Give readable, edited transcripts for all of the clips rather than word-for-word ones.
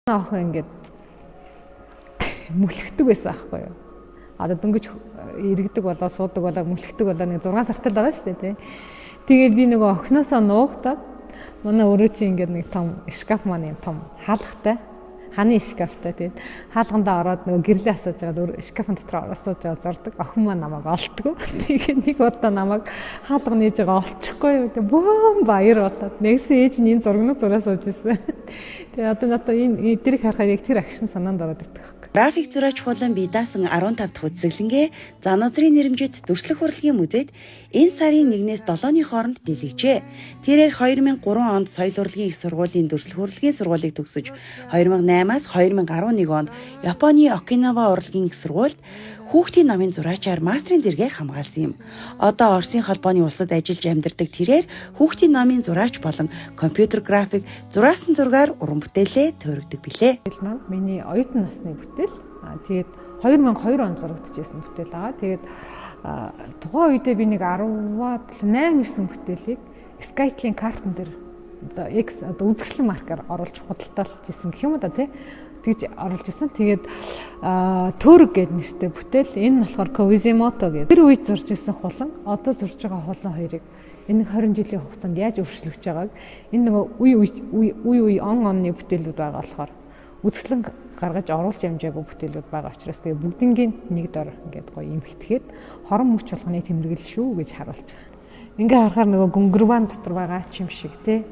Аах ингээд мүлхдэг байсан аахгүй юу. Одоо дөнгөж иргэдэг болоо суудаг болоо мүлхдэг болоо нэг 6 сартал байгаа шүү дээ тий. Тэгээд би нөгөө охиноосоо нуугдаад манай өөрөө чи ингээд нэг том шкаф маань юм том хаалгатай ханы шкафтай тэгээд хаалгандаа ороод нөгөө гэрлээ асууж байгаа шкафын дотор асууж байгаа зурдаг охин маань намайг олдгоо. Тэгээд нэг удаа намайг хаалга нээж байгаа олчихгүй юу. Тэгээд бөөн баяр болоод нэгсэн ээж нь энэ зургнууд зураа сууж ирсэн. Тэгээд одоо надад энэ эдрийг харахаар яг тэр агшин санаанд ороод ирдэг. График зураач болон би даасан 15 дахь үзэсгэлэнгээ Зан Одрын нэрмжит Дүрслэх урлагийн музейд энэ сарын 1-ээс 7-ны хооронд дэлгэжээ. Тэрээр 2003 онд соёл урлагийн их сургуулийн Дүрслэх урлагийн сургуулийг төгсөж 2008-аас 2011 онд Японы Окинава урлагийн их сургуульд хүүхдийн номын зураачаар мастрын зэрэгээ хамгаалсан юм. Одоо Оросын холбооны улсад ажиллаж амьдардаг тэрээр хүүхдийн номын зураач болон компьютер график зураасан зургаар уран бүтээлээ туурагдаг билээ. Миний оюутан насны бүтээл. Тэгээд 2002 онд зурагдчихсан бүтээл байгаа. Тэгээд тухайн үедээ би нэг 8-9 бүтээлийг Skyline картн дээр одоо үзэсгэлэн маркаар оруулж худалдаалж ирсэн гэх юм да тий. Тэгж оруулж ирсэн. Тэгээд төөрөг гэдэг нэртэй бүтээл. Энэ нь болохоор Ковизимото гэдэг. Тэр үед зурж ирсэн хулан, одоо зурж байгаа хулан хоёрыг энэ 20 жилийн хугацаанд яаж өөрчлөгдөж байгааг энэ нөгөө үе онны бүтээлүүд байгаа болохоор үзэсгэлэн гаргаж оруулж амжаагүй бүтээлүүд байгаа учраас тэгээ бүгднгийн нэг дор ингээд гоё имхтгэхэд хорон мөч болгоны тэмдэглэл шүү гэж харуулж байгаа. Ингээ харахаар нөгөө гүнгэрван дотор байгаа ч юм шиг тий.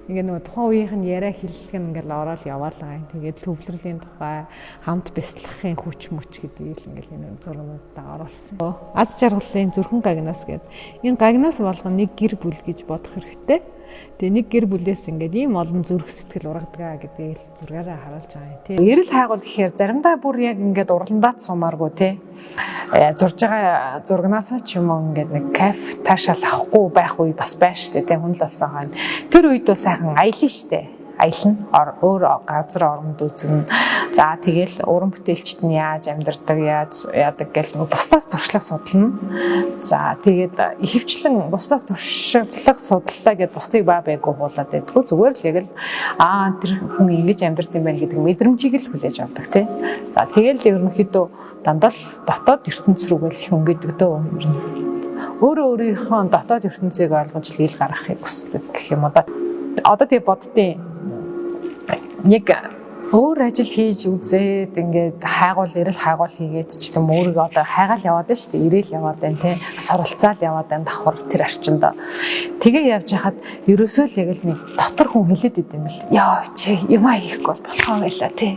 Ингээ нөгөө тухайн үеийнх нь яриа хэллэг нь ингээл ороод яваалаа. Тэгээд төвлөрлийн тухай хамт бяцлахын хүч мөч гэдгийг л ингээл энэ зургуудаа оруулсан. Аз жаргалын зүрхэн гагнаас гэдэг. Энэ гагнаас болгоно нэг гэр бүл гэж бодох хэрэгтэй. Тэгээ нэг гэр бүлээс ингээд ийм олон зүрх сэтгэл ургадаг гэдгийг л зургаараа харуулж байгаа юм тий. Эрэл хайгуул гэхээр заримдаа бүр яг ингээд урландаад сумааргүй тий. Зурж байгаа зургнаас ч юм уу ингээд нэг кайф таашаал авахгүй байх үе бас байна шүү дээ тий. Хүн л болсон хаана. Тэр үед бол сайхан аялна шүү дээ. Аялна өөр газар оронд үзэн. За тэгэл уран бүтээлчд нь яаж амьдардаг, яаж яадаг гэл нөгөө бусдаас туршлага судална. За тэгээд ихэвчлэн бусдаас туршлага судаллаа гэд бусдыг баа байггүй хуулаад байдгүй. Зүгээр л яг л тэр хүн ингэж амьдард юм байна гэдэг мэдрэмжийг л хүлээж авдаг тий. За тэгэл ерөнхийдөө дандаа л дотоод ертөнц рүүгээ л хүн гэдэг дөө ер нь. Өөрөө өөрийнхөө дотоод ертөнцийг ойлгож лийл гаргахыг хүсдэг гэх юм одоо. Одоо тэгээ боддیں۔ Яг өөр ажил хийж үзээд ингээд хайгуул ирэл хайгуул хийгээд ч юм өөрийгөө одоо хайгаал яваад байна шүү дээ. Ирээл яваад байна тий. Суралцаал яваад байна давхар тэр орчинд. Тэгээ явж хахад ерөөсөө л яг л нэг дотор хүн хэлээд идэм бил. Яа чи юм хийхгүй болохоо байла тий.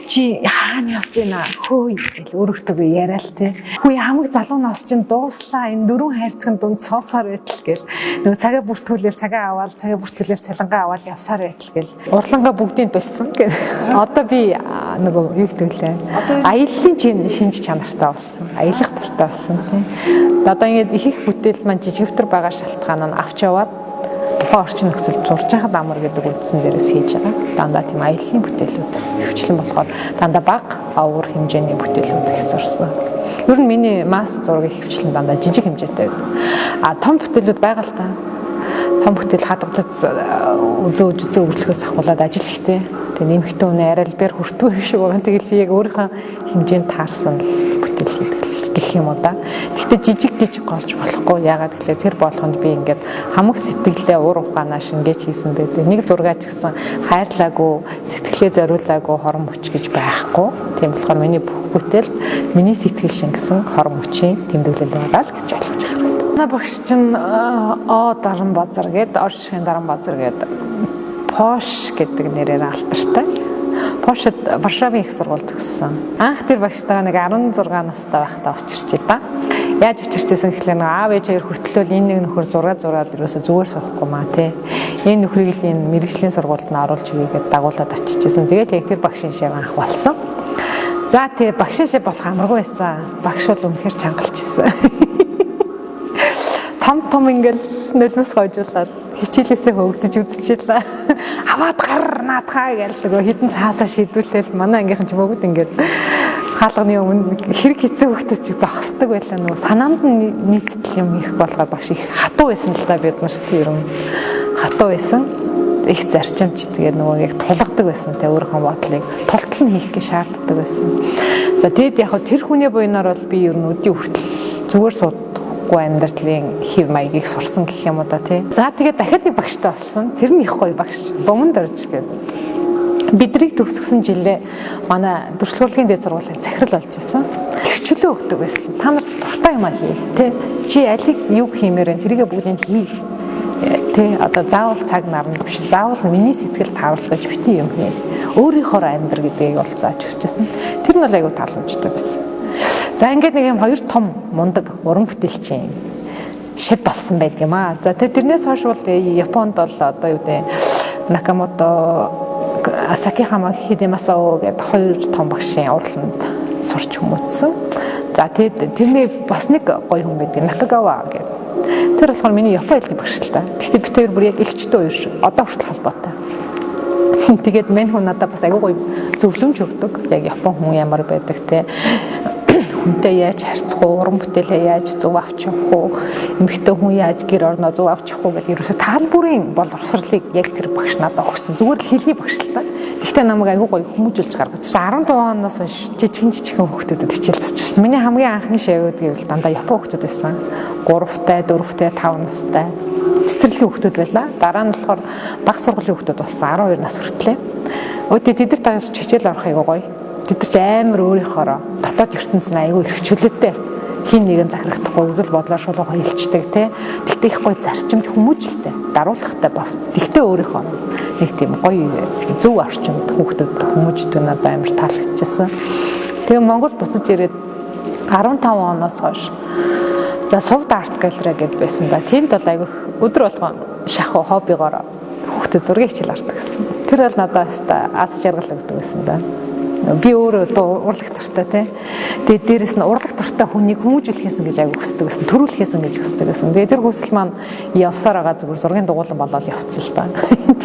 Чи хаана явж байна хөөе гэл өөрөөтөө яриад тий. Хүү хамаг залуу нас чинь дууслаа энэ дөрвөн хайрцагт дунд соосоор байтал гэл. Нөгөө цагаа бүртгүүлэл цагаа аваад цагаа бүртгүүлэл цалингаа аваад явсаар байтал гэл. Урлангаа бүгдийг дулсан гэл. Одоо би нөгөө юу гэдэг лээ. Аяллаа шинж чанартай болсон. Аялах дуртай болсон тийм. Одоо ингээд их бүтээл маань жижигвтер байгаа шалтгаан нь авч яваад тухайн орчин нөхцөл зурж байхад амар гэдэг үндсэн дээрээс хийж байгаа. Дандаа тийм аяллаа бүтээлүүд хөвчлэн болохоор дандаа бага авуур хэмжээний бүтээлүүд их зурсан. Ер нь миний масс зургийг хөвчлэн дандаа жижиг хэмжээтэй байдаг. Том бүтээлүүд байгаа л та. Том бүтээл хадгалж үзөө өрлөхөөс ахуулаад ажил ихтэй. Тэгээ нэмэгтэй үнэ арайлбаар хүртүү юм шиг байгаа. Тэгэл би яг өөрийнхөө хэмжээнд таарсан бүтээл хийдэг гэх юм уу да. Гэхдээ жижиг голж болохгүй. Яагаад гэвэл тэр болгонд би ингээд хамаг сэтгэлээ уур ухаанаа шингээж хийсэн байдаг. Нэг зургаач гэсэн хайрлаагүй, сэтгэлээ зориулаагүй хорон мөч гэж байхгүй. Тийм болохоор миний бүх бүтээл миний сэтгэл шингэсэн хорон мөчийн тэмдэглэл байгаа л гэж ойлгож байгаа. Манай багш чинь Даран Базар гэдэг, Оршихын Даран Базар гэдэг Пош гэдэг нэрээр алтартай. Пошод Варшавын их сургууль төгссөн. Анх тэр багштайгаа нэг 16 настай байхдаа учирч та. Яаж учирчсэн гэхлээр аав ээж хоёр хүртлөөл энэ нэг нөхөр зураад ерөөсө зүгээр суухгүй маа тий. Энэ нөхрийг л энэ мэрэгжлийн сургуульд нь оруулж өгөөгээд дагуулад очижсэн. Тэгээд яг тэр багшийн шав анх болсон. За тий багшийн шав болох амаргүй байсан. Багш бол үнэхээр чангалж ирсэн. Том ингээл нөлмөс гойжуулаад хичээлээсээ хөөгдөж үзчихлээ. Аваад гар наадхаа гэж нөгөө хідэн цаасаа шийдүүлээл манай ангийнхан ч бүгд ингээд хаалганы өмнө хэрэг хэцүү хөлтөч зогсдог байлаа нөгөө санаанд нийцэл юм их болгоод багш их хатуу байсан л да бид нарт ер нь хатуу байсан. их зарчимч тэгээд нөгөө яг тулгадаг байсан те өөрийнхөө бодлыг тултал нь хийх гэж шаарддаг байсан. За тэгэд яг тэр хүний буйнаар бол би ер нь өдий хүртэл зүгээр суудахгүй амьдралын хэв маягийг сурсан гэх юм уу да тий. За тэгээд дахиад нэг багштай болсон. Тэр нь их гоё багш. Бомон дөрж гэдэг. Бидрийг төгсгсөн жилээ манай дүрслэх урлагийн дээд сургуулийн захирал болж исэн. Хичээлөө өгдөг байсан. Та нар дуртай юм хий тий. Чи алиг юу хиймээр вэ? Тэрийгэ бүгдийг хий. Тэ одоо заавал цаг нарна биш. Заавал миний сэтгэл тааруулгаж бити юм хий. Өөрийнхөө амьдрал гэдгийг бол зааж өгчээсэн. Тэр нь бол айгүй тааламжтай байсан. За ингээд нэг юм хоёр том мундаг уран бүтээлчин шид болсон байт юм аа. За тэрнээс хойш бол Японд бол одоо юу гэдэг Накамото Асакихама Хидемасао гэдэг хоёр том багшийн урланд сурч хүмүүжсэн. За тэрний бас нэг гоё хүн байдаг Накагава гэдэг. Тэр болохоор миний Японы хэлний багш л та. Гэхдээ бид хоёр бүр яг ихчтэй хоёр шиг одоо хүртэл холбоотой. Тэгээд мань хүн надад бас айгүй гоё зөвлөмж өгдөг. Яг Япон хүн ямар байдаг те. Хүнтэй яаж харьцах уу, уран бүтээлээ яаж зөв авч явах уу, эмэгтэй хүн яаж гэр орноо зөв авч явах уу гэдэг ерөөсөө таалбүрийн боловсролыг яг тэр багш надад өгсөн. Зүгээр л хэлний багш л та. Гэхдээ намайг айгүй гоё хүмүүжүүлж гаргаж. 15 оноос хойш жижигхэн хүүхдүүдэд хичээл зааж байна. Миний хамгийн анхны шавьуд гэвэл дандаа Япон хүүхдүүд байсан. 3-тай, 4-тай, 5 настай. Цэцэрлэгийн хүүхдүүд байлаа. Дараа нь болохоор бага сургуулийн хүүхдүүд болсон 12 нас хүртлээ. Өөдөө тэдэрт тааш хичээл орох айгүй гоё. Тэд ч амар өөрийнхоороо дотоод ертөнцийн аягүй их чөлөөтэй хин нэгэн захирагдахгүй үзэл бодлоор шулууга хилчдэг те. Тэгтээ их гоё зарчимж хүмүүжлтэй даруулахтай бас. Тэгтээ өөрийнхөө нэг тийм гоё зөв орчинд хүүхдүүд хүмүүждэг надад амар таалагдчихсан. Тэгээ Монгол буцаж ирээд 15 оноос хойш за Сувд арт галерей гэдээ байсан да. Тэнд бол аягүй өдөр болгон шахуу хоббигоор хүүхдэд зургийг хичээл артдаг гэсэн. Тэр бол надад аз жаргал өгдөг байсан да. Би өөрөө урлаг дуртай тий. Тэгээд дээрэс нь урлаг дуртай хүнийг хүмүүжүүлэхээс гэж аяг хүсдэг байсан. Төрүүлэхээс гэж хүсдэг байсан. Тэгээд тэр хүсэл маань явсаар байгаа зүгээр зургийн дугуулан болоод явцсан л та.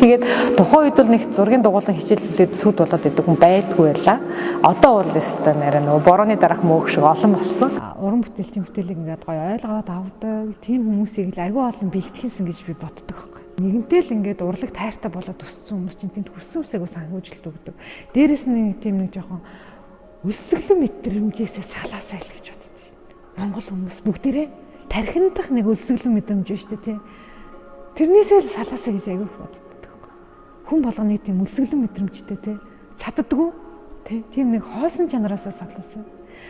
Тэгээд тухайн үед бол нэг зургийн дугуулан хичээллүүдэд сүд болоод идэг хүн байдгүй байлаа. Одоо бол өстой нэрээ нөгөө борооны дараах мөөх шиг олон болсон. Уран бүтээлчийн бүтээлийг ингээд гоё ойлгоод авдаг. Тийм хүмүүсийг л аягүй олон бэлтгэсэн гэж би боддог байхгүй. Нэгэнтэй л ингээд урлаг тайртай болоод өссөн хүмүүс чинь тэнд хүссэн үсээгөө санхүүжилт өгдөг. Дээрээс нь тийм нэг жоохон өсөглөн мэдрэмжээсээ салаасаа л гэж боддог шүү дээ. Монгол хүмүүс бүгдээрээ тархиндах нэг өсөглөн мэдрэмж шүү дээ тий. Тэрнээсээ л салаасаа гэж аягүй боддог. Хүн болгоны тийм өсөглөн мэдрэмжтэй тий. Цаддаггүй тий. Тийм нэг хоосон чанараасаа салаасаа.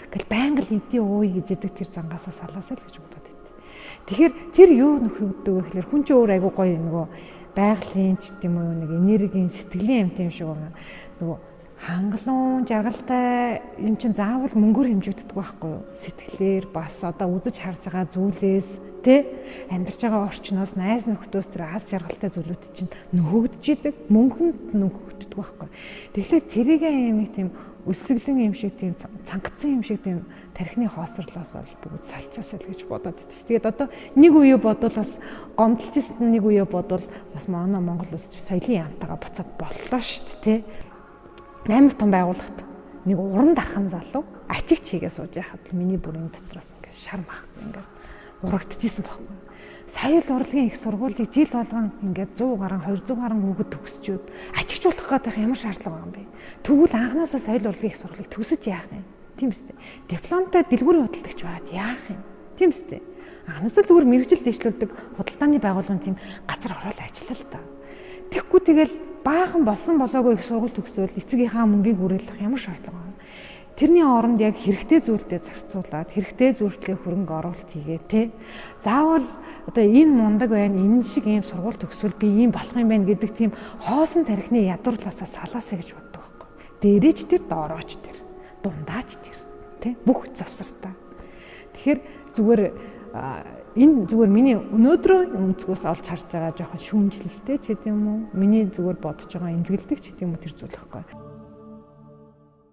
Ингээл байнга л идэе ууй гэж ядаг тэр зангаасаа салаасаа л гэж боддог. Тэгэхээр тэр юу нөхөдөг вэ гэхээр хүн чинь өөр айгуу гоё нөгөө байгалийн ч тийм үү нэг энергийн сэтгэлийн амт юм шиг байна. Нөгөө хангалуун жаргалтай юм чинь заавал мөнгөөр хэмжигддэг байхгүй юу? Сэтгэлээр бас одоо үзэж харж байгаа зүйлээс тэ амьдарч байгаа орчноос найз нөхдөс тэр аз жаргалтай зүйлүүд чинь нөхөгдөж идэг мөнгөнд нөхөгддөг байхгүй. Тэгэхээр тэрийг юм нэг тийм өсөглөн юм шиг тийм цангацсан юм шиг тийм тархины хоосрлоос бол бүгд салчаасаа л гэж бодоод байдаг ш. Тэгээд одоо нэг үе бодвол бас гомдолж ирсэн нэг үе бодвол бас манай Монгол улс соёлын яамтайгаа буцаад боллоо ш. Тэ амар том байгууллагт нэг уран дархан залуу ачигч хийгээ сууж яхад миний бүрийн дотроос ингээд шар мах ингээд урагдчихсан байхгүй. Соёл урлагийн их сургуулийг жил болгон ингээд 100 гаруй 200 гаруй хүүхэд төгсчөөд ачигч болох гэдэг ямар шаардлага байгаа юм бэ? Тэгвэл анханасаа соёл урлагийн их сургуулийг төгсөж яах юм? Тийм үстэй. Дипломтой дэлгүүрийн худалдагч байгаад яах юм? Тийм үстэй. Анханасаа зүгээр мэрэгжил дэвшлүүлдэг худалдааны байгууллагын тийм газар ороод ажиллаа л та. Тэгэхгүй тэгэл баахан болсон болоогүй их сургууль төгсөөл эцгийнхаа мөнгийг хүрээлэх ямар шаардлага байна? Тэрний оронд яг хэрэгтэй зүйлдээ зарцуулаад хэрэгтэй зүйлдээ хөрөнгө оруулалт хийгээ те. Заавал одоо энэ мундаг байна, энэ шиг ийм сургууль төгсвөл би ийм болох юм байна гэдэг тийм хоосон тархины ядуурлаасаа салаасаа гэж боддог байхгүй. Дээрээч тэр, доорооч тэр, дундаач тэр те бүх завсартаа. Тэгэхээр зүгээр энэ зүгээр миний өнөөдрөө өнцгөөс олж харж байгаа жоохон шүүмжлэлтэй ч гэдэм үү. Миний зүгээр бодож байгаа эмзэглдэг ч гэдэм үү тэр зүйл байхгүй.